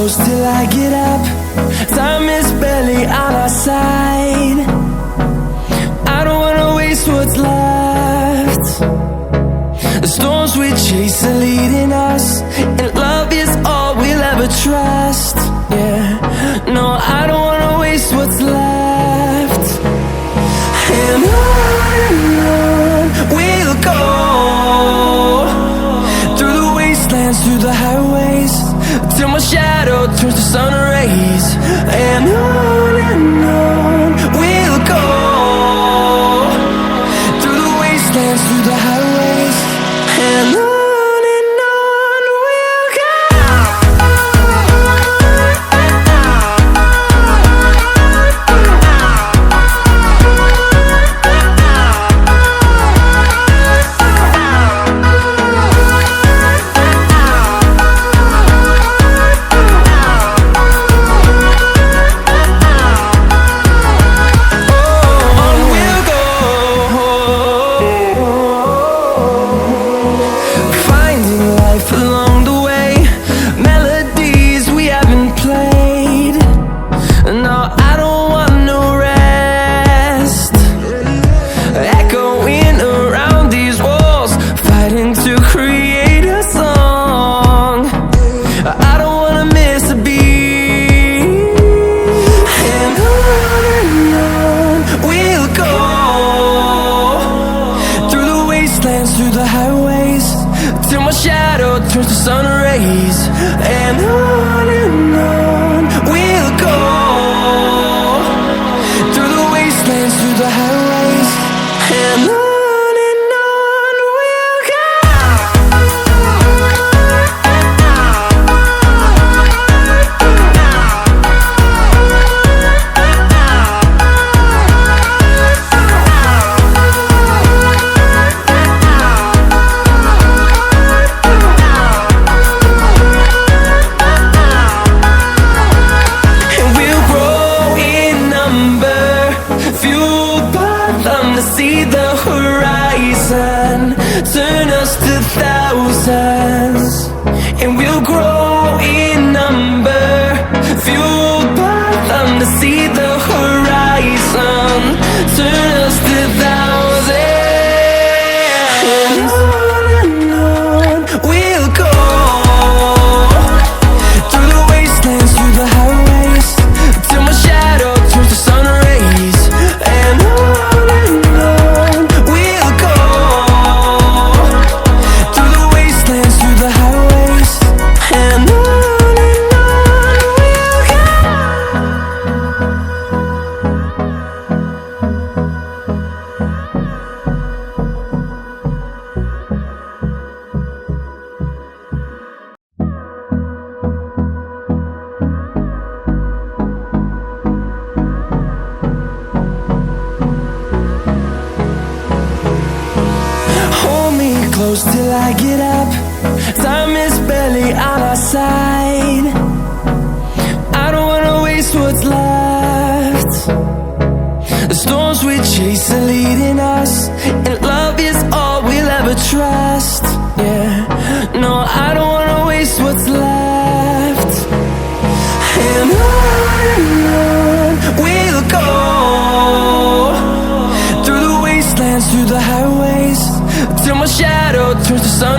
close till I get up. Time is barely on our side. I don't wanna waste what's left. The storms we chase are leading us, and love is all we'll ever trust. Yeah, no, I don't wanna waste what's left. And on we'll go, through the wastelands, through the highways, till my shadow turns to sun rays. And on we'll go, through the wastelands, through the highways, and on we'll go. Through the highways, till my shadow turns to sun rays. And on we'll go, through the wastelands, through the highways, and on we'll go. See the horizon, turn us to thousands, and we'll grow in number, fueled by them. To see the horizon, turn us to thousands, and on we'll go, through the wastelands, through the highways, till my shadow turns to sun rays. And on close till I get up. Time is barely on our side. I don't wanna waste what's left. The storms we chase are leading us, and love is all we'll ever trust. Yeah, no, I don't wanna waste what's left. And on we'll go, through the wastelands, through the highways, till my shadow turns to sun